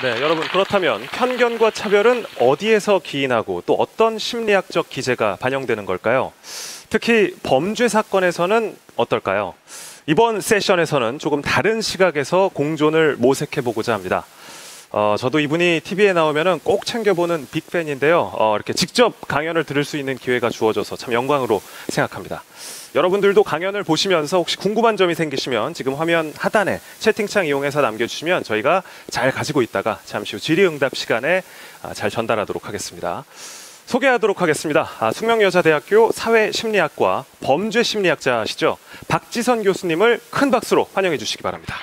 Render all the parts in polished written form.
네, 여러분 그렇다면 편견과 차별은 어디에서 기인하고 또 어떤 심리학적 기제가 반영되는 걸까요? 특히 범죄 사건에서는 어떨까요? 이번 세션에서는 조금 다른 시각에서 공존을 모색해보고자 합니다. 저도 이분이 TV에 나오면은 꼭 챙겨보는 빅팬인데요. 이렇게 직접 강연을 들을 수 있는 기회가 주어져서 참 영광으로 생각합니다. 여러분들도 강연을 보시면서 혹시 궁금한 점이 생기시면 지금 화면 하단에 채팅창 이용해서 남겨주시면 저희가 잘 가지고 있다가 잠시 후 질의응답 시간에 잘 전달하도록 하겠습니다. 소개하도록 하겠습니다. 숙명여자대학교 사회심리학과 범죄심리학자시죠. 박지선 교수님을 큰 박수로 환영해 주시기 바랍니다.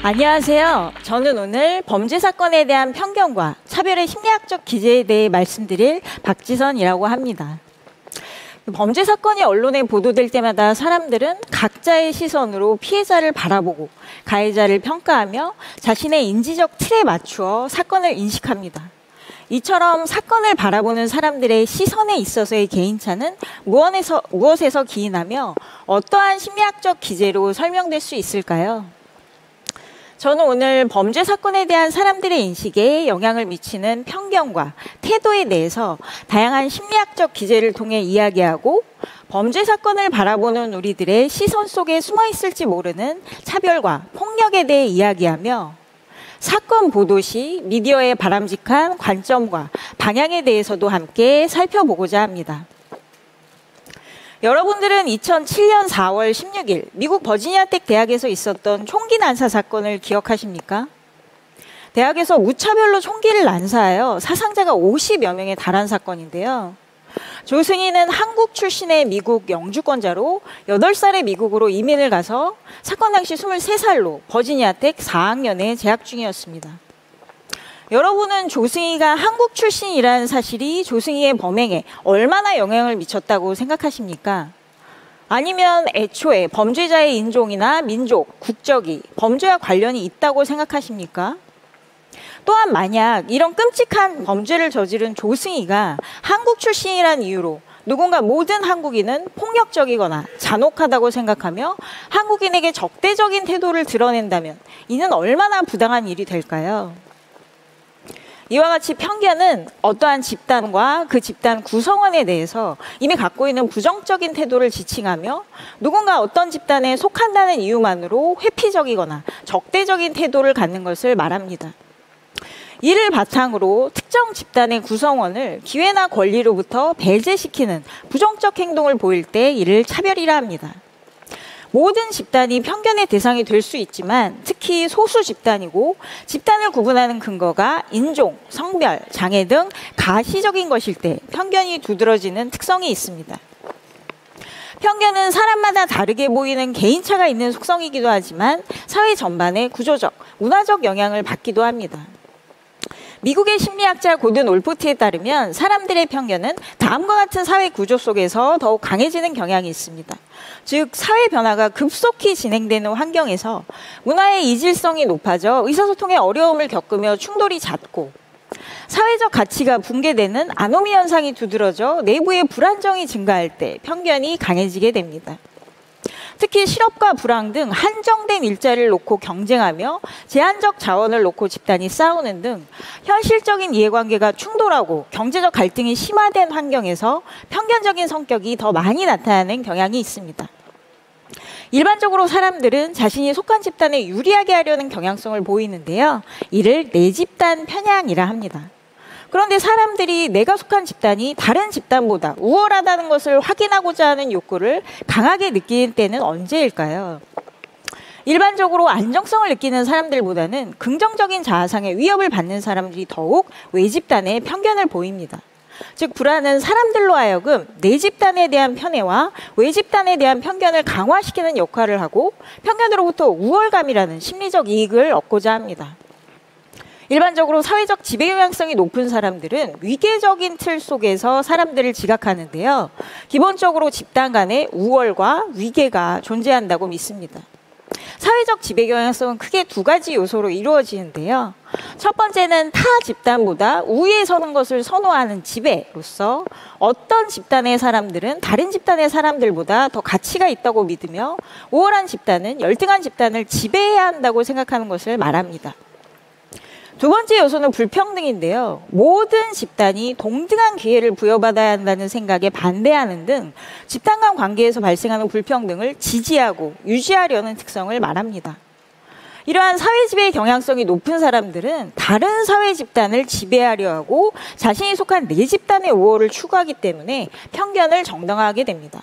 안녕하세요. 저는 오늘 범죄 사건에 대한 편견과 차별의 심리학적 기제에 대해 말씀드릴 박지선이라고 합니다. 범죄 사건이 언론에 보도될 때마다 사람들은 각자의 시선으로 피해자를 바라보고 가해자를 평가하며 자신의 인지적 틀에 맞추어 사건을 인식합니다. 이처럼 사건을 바라보는 사람들의 시선에 있어서의 개인차는 무엇에서 기인하며 어떠한 심리학적 기제로 설명될 수 있을까요? 저는 오늘 범죄 사건에 대한 사람들의 인식에 영향을 미치는 편견과 태도에 대해서 다양한 심리학적 기제를 통해 이야기하고 범죄 사건을 바라보는 우리들의 시선 속에 숨어 있을지 모르는 차별과 폭력에 대해 이야기하며 사건 보도 시 미디어의 바람직한 관점과 방향에 대해서도 함께 살펴보고자 합니다. 여러분들은 2007년 4월 16일 미국 버지니아텍 대학에서 있었던 총기 난사 사건을 기억하십니까? 대학에서 무차별로 총기를 난사하여 사상자가 50여 명에 달한 사건인데요. 조승희는 한국 출신의 미국 영주권자로 8살에 미국으로 이민을 가서 사건 당시 23살로 버지니아텍 4학년에 재학 중이었습니다. 여러분은 조승희가 한국 출신이라는 사실이 조승희의 범행에 얼마나 영향을 미쳤다고 생각하십니까? 아니면 애초에 범죄자의 인종이나 민족, 국적이 범죄와 관련이 있다고 생각하십니까? 또한 만약 이런 끔찍한 범죄를 저지른 조승희가 한국 출신이라는 이유로 누군가 모든 한국인은 폭력적이거나 잔혹하다고 생각하며 한국인에게 적대적인 태도를 드러낸다면 이는 얼마나 부당한 일이 될까요? 이와 같이 편견은 어떠한 집단과 그 집단 구성원에 대해서 이미 갖고 있는 부정적인 태도를 지칭하며 누군가 어떤 집단에 속한다는 이유만으로 회피적이거나 적대적인 태도를 갖는 것을 말합니다. 이를 바탕으로 특정 집단의 구성원을 기회나 권리로부터 배제시키는 부정적 행동을 보일 때 이를 차별이라 합니다. 모든 집단이 편견의 대상이 될 수 있지만 특히 소수 집단이고 집단을 구분하는 근거가 인종, 성별, 장애 등 가시적인 것일 때 편견이 두드러지는 특성이 있습니다. 편견은 사람마다 다르게 보이는 개인차가 있는 속성이기도 하지만 사회 전반에 구조적, 문화적 영향을 받기도 합니다. 미국의 심리학자 고든 올포트에 따르면 사람들의 편견은 다음과 같은 사회 구조 속에서 더욱 강해지는 경향이 있습니다. 즉 사회 변화가 급속히 진행되는 환경에서 문화의 이질성이 높아져 의사소통에 어려움을 겪으며 충돌이 잦고 사회적 가치가 붕괴되는 아노미 현상이 두드러져 내부의 불안정이 증가할 때 편견이 강해지게 됩니다. 특히 실업과 불황 등 한정된 일자리를 놓고 경쟁하며 제한적 자원을 놓고 집단이 싸우는 등 현실적인 이해관계가 충돌하고 경제적 갈등이 심화된 환경에서 편견적인 성격이 더 많이 나타나는 경향이 있습니다. 일반적으로 사람들은 자신이 속한 집단에 유리하게 하려는 경향성을 보이는데요. 이를 내집단 편향이라 합니다. 그런데 사람들이 내가 속한 집단이 다른 집단보다 우월하다는 것을 확인하고자 하는 욕구를 강하게 느끼는 때는 언제일까요? 일반적으로 안정성을 느끼는 사람들보다는 긍정적인 자아상의 위협을 받는 사람들이 더욱 외집단에 편견을 보입니다. 즉 불안은 사람들로 하여금 내 집단에 대한 편애와 외집단에 대한 편견을 강화시키는 역할을 하고 편견으로부터 우월감이라는 심리적 이익을 얻고자 합니다. 일반적으로 사회적 지배 영향성이 높은 사람들은 위계적인 틀 속에서 사람들을 지각하는데요. 기본적으로 집단 간의 우월과 위계가 존재한다고 믿습니다. 사회적 지배 영향성은 크게 두 가지 요소로 이루어지는데요. 첫 번째는 타 집단보다 우위에 서는 것을 선호하는 지배로서 어떤 집단의 사람들은 다른 집단의 사람들보다 더 가치가 있다고 믿으며 우월한 집단은 열등한 집단을 지배해야 한다고 생각하는 것을 말합니다. 두 번째 요소는 불평등인데요. 모든 집단이 동등한 기회를 부여받아야 한다는 생각에 반대하는 등 집단 간 관계에서 발생하는 불평등을 지지하고 유지하려는 특성을 말합니다. 이러한 사회 지배의 경향성이 높은 사람들은 다른 사회 집단을 지배하려 하고 자신이 속한 내 집단의 우월을 추구하기 때문에 편견을 정당화하게 됩니다.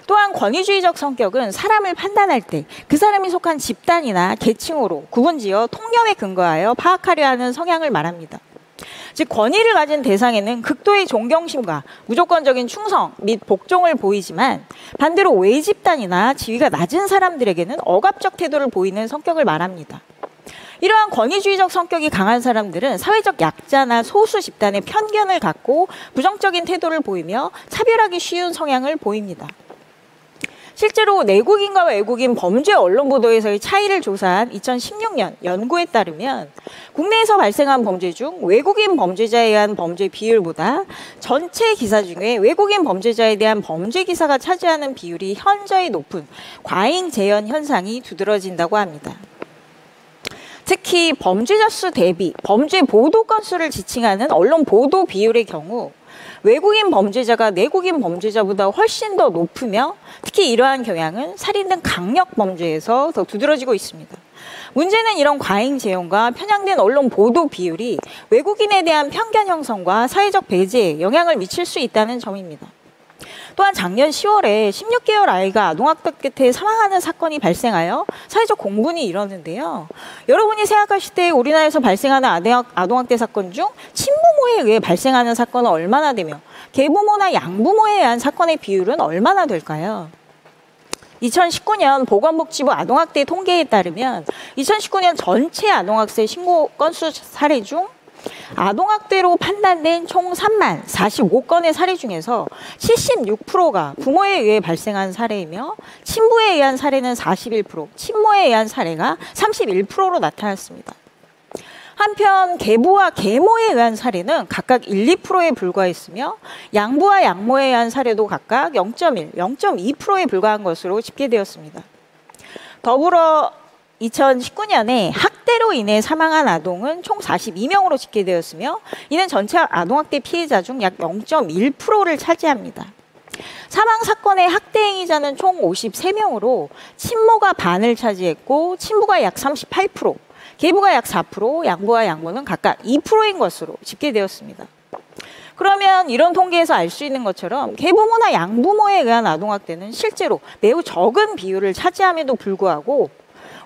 또한 권위주의적 성격은 사람을 판단할 때 그 사람이 속한 집단이나 계층으로 구분지어 통념에 근거하여 파악하려 하는 성향을 말합니다. 즉 권위를 가진 대상에는 극도의 존경심과 무조건적인 충성 및 복종을 보이지만 반대로 외 집단이나 지위가 낮은 사람들에게는 억압적 태도를 보이는 성격을 말합니다. 이러한 권위주의적 성격이 강한 사람들은 사회적 약자나 소수 집단의 편견을 갖고 부정적인 태도를 보이며 차별하기 쉬운 성향을 보입니다. 실제로 내국인과 외국인 범죄 언론 보도에서의 차이를 조사한 2016년 연구에 따르면 국내에서 발생한 범죄 중 외국인 범죄자에 의한 범죄 비율보다 전체 기사 중에 외국인 범죄자에 대한 범죄 기사가 차지하는 비율이 현저히 높은 과잉 재현 현상이 두드러진다고 합니다. 특히 범죄자 수 대비 범죄 보도 건수를 지칭하는 언론 보도 비율의 경우 외국인 범죄자가 내국인 범죄자보다 훨씬 더 높으며 특히 이러한 경향은 살인 등 강력 범죄에서 더 두드러지고 있습니다. 문제는 이런 과잉 재현과 편향된 언론 보도 비율이 외국인에 대한 편견 형성과 사회적 배제에 영향을 미칠 수 있다는 점입니다. 또한 작년 10월에 16개월 아이가 아동학대 끝에 사망하는 사건이 발생하여 사회적 공분이 일었는데요. 여러분이 생각하실 때 우리나라에서 발생하는 아동학대 사건 중 친부모에 의해 발생하는 사건은 얼마나 되며 계부모나 양부모에 의한 사건의 비율은 얼마나 될까요? 2019년 보건복지부 아동학대 통계에 따르면 2019년 전체 아동학대 신고 건수 사례 중 아동학대로 판단된 총 3만 45건의 사례 중에서 76%가 부모에 의해 발생한 사례이며 친부에 의한 사례는 41%, 친모에 의한 사례가 31%로 나타났습니다. 한편 계부와 계모에 의한 사례는 각각 1, 2%에 불과했으며 양부와 양모에 의한 사례도 각각 0.1, 0.2%에 불과한 것으로 집계되었습니다. 더불어 2019년에 학대로 인해 사망한 아동은 총 42명으로 집계되었으며 이는 전체 아동학대 피해자 중 약 0.1%를 차지합니다. 사망 사건의 학대 행위자는 총 53명으로 친모가 반을 차지했고 친부가 약 38%, 계부가 약 4%, 양부와 양모는 각각 2%인 것으로 집계되었습니다. 그러면 이런 통계에서 알 수 있는 것처럼 계부모나 양부모에 의한 아동학대는 실제로 매우 적은 비율을 차지함에도 불구하고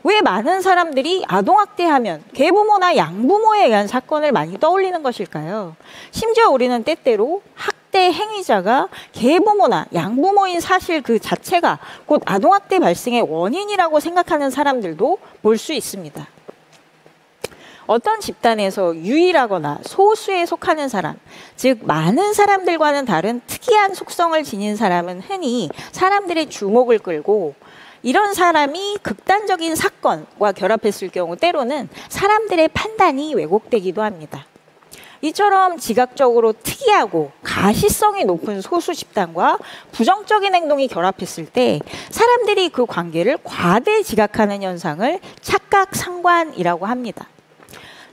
왜 많은 사람들이 아동학대하면 계부모나 양부모에 의한 사건을 많이 떠올리는 것일까요? 심지어 우리는 때때로 학대 행위자가 계부모나 양부모인 사실 그 자체가 곧 아동학대 발생의 원인이라고 생각하는 사람들도 볼 수 있습니다. 어떤 집단에서 유일하거나 소수에 속하는 사람, 즉 많은 사람들과는 다른 특이한 속성을 지닌 사람은 흔히 사람들의 주목을 끌고 이런 사람이 극단적인 사건과 결합했을 경우 때로는 사람들의 판단이 왜곡되기도 합니다. 이처럼 지각적으로 특이하고 가시성이 높은 소수 집단과 부정적인 행동이 결합했을 때 사람들이 그 관계를 과대 지각하는 현상을 착각상관이라고 합니다.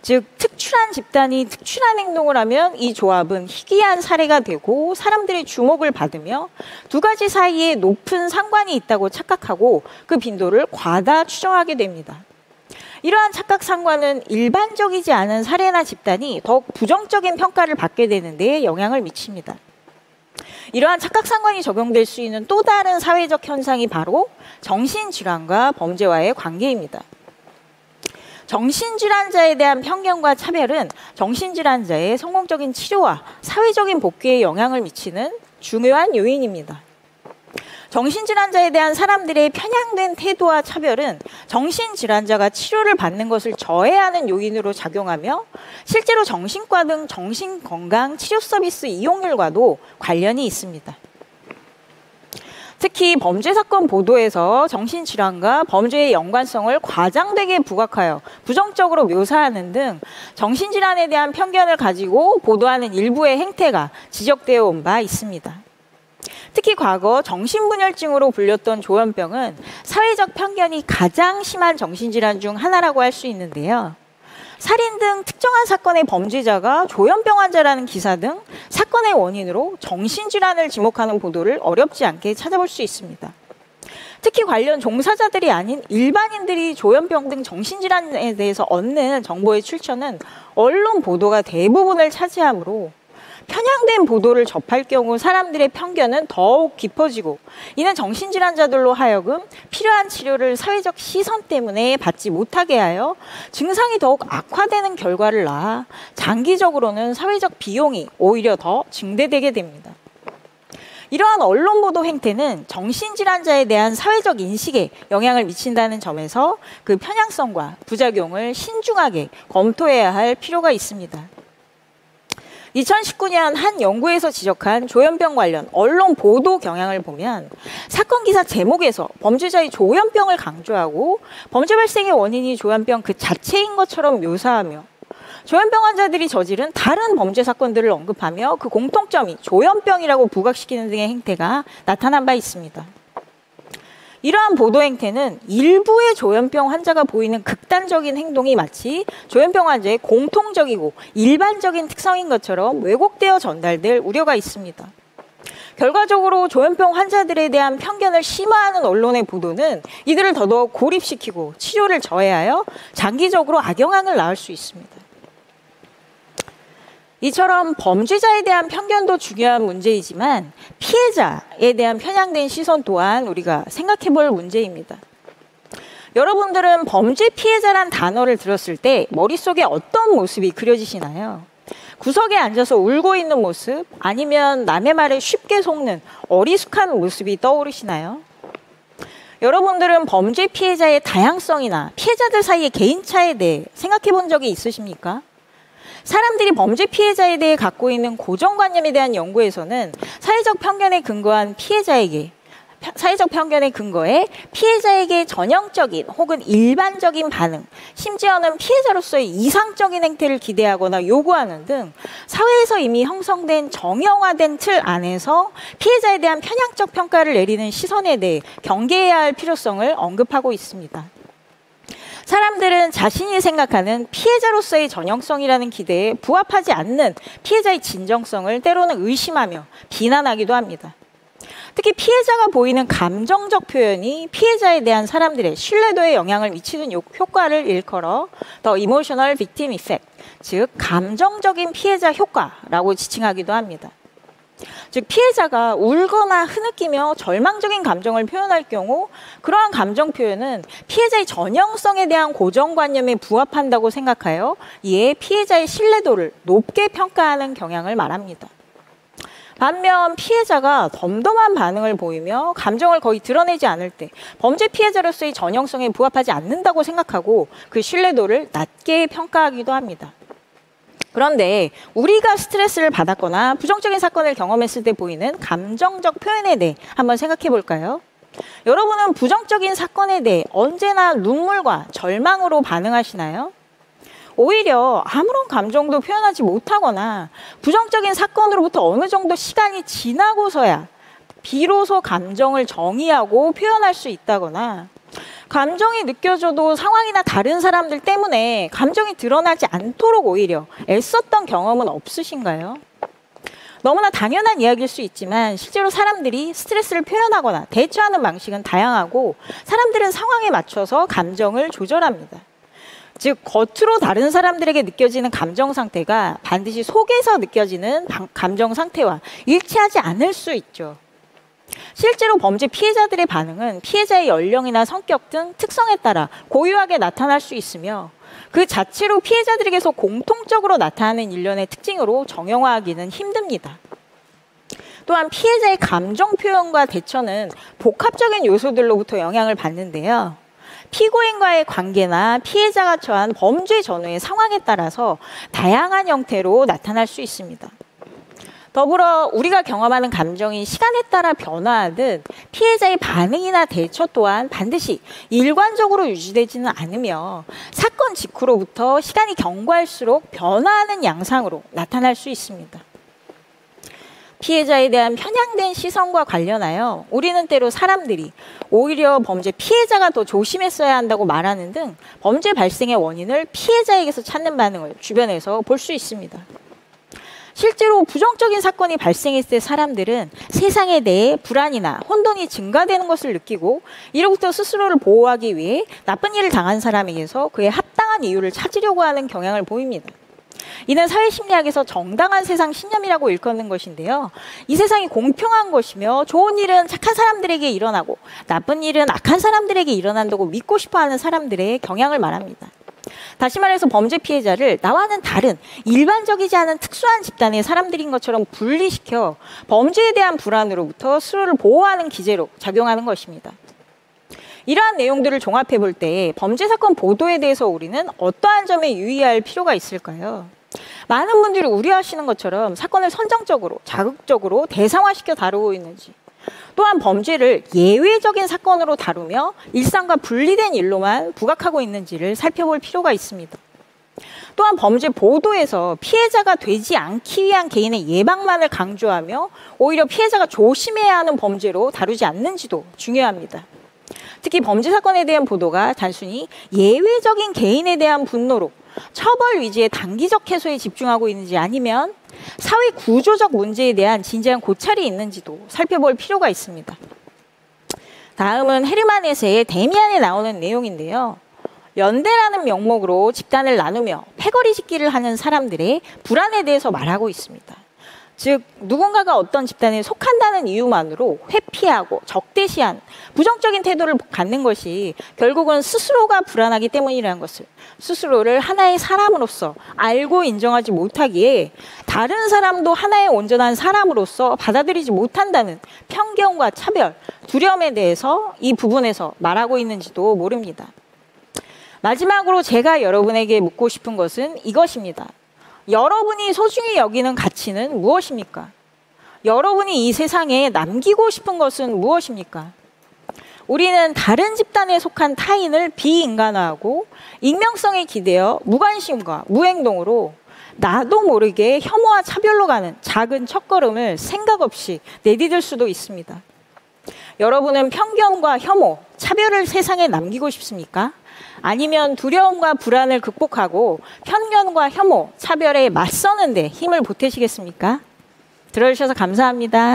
즉 특출한 집단이 특출한 행동을 하면 이 조합은 희귀한 사례가 되고 사람들의 주목을 받으며 두 가지 사이에 높은 상관이 있다고 착각하고 그 빈도를 과다 추정하게 됩니다. 이러한 착각 상관은 일반적이지 않은 사례나 집단이 더욱 부정적인 평가를 받게 되는 데 영향을 미칩니다. 이러한 착각 상관이 적용될 수 있는 또 다른 사회적 현상이 바로 정신질환과 범죄와의 관계입니다. 정신질환자에 대한 편견과 차별은 정신질환자의 성공적인 치료와 사회적인 복귀에 영향을 미치는 중요한 요인입니다. 정신질환자에 대한 사람들의 편향된 태도와 차별은 정신질환자가 치료를 받는 것을 저해하는 요인으로 작용하며 실제로 정신과 등 정신건강 치료 서비스 이용률과도 관련이 있습니다. 특히 범죄 사건 보도에서 정신질환과 범죄의 연관성을 과장되게 부각하여 부정적으로 묘사하는 등 정신질환에 대한 편견을 가지고 보도하는 일부의 행태가 지적되어 온 바 있습니다. 특히 과거 정신분열증으로 불렸던 조현병은 사회적 편견이 가장 심한 정신질환 중 하나라고 할 수 있는데요. 살인 등 특정한 사건의 범죄자가 조현병 환자라는 기사 등 사건의 원인으로 정신질환을 지목하는 보도를 어렵지 않게 찾아볼 수 있습니다. 특히 관련 종사자들이 아닌 일반인들이 조현병 등 정신질환에 대해서 얻는 정보의 출처는 언론 보도가 대부분을 차지하므로 편향된 보도를 접할 경우 사람들의 편견은 더욱 깊어지고 이는 정신질환자들로 하여금 필요한 치료를 사회적 시선 때문에 받지 못하게 하여 증상이 더욱 악화되는 결과를 낳아 장기적으로는 사회적 비용이 오히려 더 증대되게 됩니다. 이러한 언론 보도 행태는 정신질환자에 대한 사회적 인식에 영향을 미친다는 점에서 그 편향성과 부작용을 신중하게 검토해야 할 필요가 있습니다. 2019년 한 연구에서 지적한 조현병 관련 언론 보도 경향을 보면 사건 기사 제목에서 범죄자의 조현병을 강조하고 범죄 발생의 원인이 조현병 그 자체인 것처럼 묘사하며 조현병 환자들이 저지른 다른 범죄 사건들을 언급하며 그 공통점이 조현병이라고 부각시키는 등의 행태가 나타난 바 있습니다. 이러한 보도 행태는 일부의 조현병 환자가 보이는 극단적인 행동이 마치 조현병 환자의 공통적이고 일반적인 특성인 것처럼 왜곡되어 전달될 우려가 있습니다. 결과적으로 조현병 환자들에 대한 편견을 심화하는 언론의 보도는 이들을 더더욱 고립시키고 치료를 저해하여 장기적으로 악영향을 낳을 수 있습니다. 이처럼 범죄자에 대한 편견도 중요한 문제이지만 피해자에 대한 편향된 시선 또한 우리가 생각해 볼 문제입니다. 여러분들은 범죄 피해자란 단어를 들었을 때 머릿속에 어떤 모습이 그려지시나요? 구석에 앉아서 울고 있는 모습, 아니면 남의 말에 쉽게 속는 어리숙한 모습이 떠오르시나요? 여러분들은 범죄 피해자의 다양성이나 피해자들 사이의 개인차에 대해 생각해 본 적이 있으십니까? 사람들이 범죄 피해자에 대해 갖고 있는 고정관념에 대한 연구에서는 사회적 편견에 근거해 피해자에게 전형적인 혹은 일반적인 반응, 심지어는 피해자로서의 이상적인 행태를 기대하거나 요구하는 등 사회에서 이미 형성된 정형화된 틀 안에서 피해자에 대한 편향적 평가를 내리는 시선에 대해 경계해야 할 필요성을 언급하고 있습니다. 사람들은 자신이 생각하는 피해자로서의 전형성이라는 기대에 부합하지 않는 피해자의 진정성을 때로는 의심하며 비난하기도 합니다. 특히 피해자가 보이는 감정적 표현이 피해자에 대한 사람들의 신뢰도에 영향을 미치는 효과를 일컬어 The Emotional Victim Effect, 즉 감정적인 피해자 효과라고 지칭하기도 합니다. 즉 피해자가 울거나 흐느끼며 절망적인 감정을 표현할 경우 그러한 감정 표현은 피해자의 전형성에 대한 고정관념에 부합한다고 생각하여 이에 피해자의 신뢰도를 높게 평가하는 경향을 말합니다. 반면 피해자가 덤덤한 반응을 보이며 감정을 거의 드러내지 않을 때 범죄 피해자로서의 전형성에 부합하지 않는다고 생각하고 그 신뢰도를 낮게 평가하기도 합니다. 그런데 우리가 스트레스를 받았거나 부정적인 사건을 경험했을 때 보이는 감정적 표현에 대해 한번 생각해 볼까요? 여러분은 부정적인 사건에 대해 언제나 눈물과 절망으로 반응하시나요? 오히려 아무런 감정도 표현하지 못하거나 부정적인 사건으로부터 어느 정도 시간이 지나고서야 비로소 감정을 정의하고 표현할 수 있다거나 감정이 느껴져도 상황이나 다른 사람들 때문에 감정이 드러나지 않도록 오히려 애썼던 경험은 없으신가요? 너무나 당연한 이야기일 수 있지만 실제로 사람들이 스트레스를 표현하거나 대처하는 방식은 다양하고 사람들은 상황에 맞춰서 감정을 조절합니다. 즉 겉으로 다른 사람들에게 느껴지는 감정 상태가 반드시 속에서 느껴지는 감정 상태와 일치하지 않을 수 있죠. 실제로 범죄 피해자들의 반응은 피해자의 연령이나 성격 등 특성에 따라 고유하게 나타날 수 있으며 그 자체로 피해자들에게서 공통적으로 나타나는 일련의 특징으로 정형화하기는 힘듭니다. 또한 피해자의 감정 표현과 대처는 복합적인 요소들로부터 영향을 받는데요. 피고인과의 관계나 피해자가 처한 범죄 전후의 상황에 따라서 다양한 형태로 나타날 수 있습니다. 더불어 우리가 경험하는 감정이 시간에 따라 변화하듯 피해자의 반응이나 대처 또한 반드시 일관적으로 유지되지는 않으며 사건 직후로부터 시간이 경과할수록 변화하는 양상으로 나타날 수 있습니다. 피해자에 대한 편향된 시선과 관련하여 우리는 때로 사람들이 오히려 범죄 피해자가 더 조심했어야 한다고 말하는 등 범죄 발생의 원인을 피해자에게서 찾는 반응을 주변에서 볼 수 있습니다. 실제로 부정적인 사건이 발생했을 때 사람들은 세상에 대해 불안이나 혼돈이 증가되는 것을 느끼고 이로부터 스스로를 보호하기 위해 나쁜 일을 당한 사람에게서 그의 합당한 이유를 찾으려고 하는 경향을 보입니다. 이는 사회심리학에서 정당한 세상 신념이라고 일컫는 것인데요. 이 세상이 공평한 것이며 좋은 일은 착한 사람들에게 일어나고 나쁜 일은 악한 사람들에게 일어난다고 믿고 싶어하는 사람들의 경향을 말합니다. 다시 말해서 범죄 피해자를 나와는 다른 일반적이지 않은 특수한 집단의 사람들인 것처럼 분리시켜 범죄에 대한 불안으로부터 스스로를 보호하는 기제로 작용하는 것입니다. 이러한 내용들을 종합해 볼 때 범죄 사건 보도에 대해서 우리는 어떠한 점에 유의할 필요가 있을까요? 많은 분들이 우려하시는 것처럼 사건을 선정적으로, 자극적으로 대상화시켜 다루고 있는지, 또한 범죄를 예외적인 사건으로 다루며 일상과 분리된 일로만 부각하고 있는지를 살펴볼 필요가 있습니다. 또한 범죄 보도에서 피해자가 되지 않기 위한 개인의 예방만을 강조하며 오히려 피해자가 조심해야 하는 범죄로 다루지 않는지도 중요합니다. 특히 범죄 사건에 대한 보도가 단순히 예외적인 개인에 대한 분노로 처벌 위주의 단기적 해소에 집중하고 있는지 아니면 사회 구조적 문제에 대한 진지한 고찰이 있는지도 살펴볼 필요가 있습니다. 다음은 헤르만 헤세의 데미안에 나오는 내용인데요. 연대라는 명목으로 집단을 나누며 패거리 짓기를 하는 사람들의 불안에 대해서 말하고 있습니다. 즉 누군가가 어떤 집단에 속한다는 이유만으로 회피하고 적대시한 부정적인 태도를 갖는 것이 결국은 스스로가 불안하기 때문이라는 것을 스스로를 하나의 사람으로서 알고 인정하지 못하기에 다른 사람도 하나의 온전한 사람으로서 받아들이지 못한다는 편견과 차별, 두려움에 대해서 이 부분에서 말하고 있는지도 모릅니다. 마지막으로 제가 여러분에게 묻고 싶은 것은 이것입니다. 여러분이 소중히 여기는 가치는 무엇입니까? 여러분이 이 세상에 남기고 싶은 것은 무엇입니까? 우리는 다른 집단에 속한 타인을 비인간화하고 익명성에 기대어 무관심과 무행동으로 나도 모르게 혐오와 차별로 가는 작은 첫걸음을 생각 없이 내디딜 수도 있습니다. 여러분은 편견과 혐오, 차별을 세상에 남기고 싶습니까? 아니면 두려움과 불안을 극복하고 편견과 혐오, 차별에 맞서는 데 힘을 보태시겠습니까? 들어주셔서 감사합니다.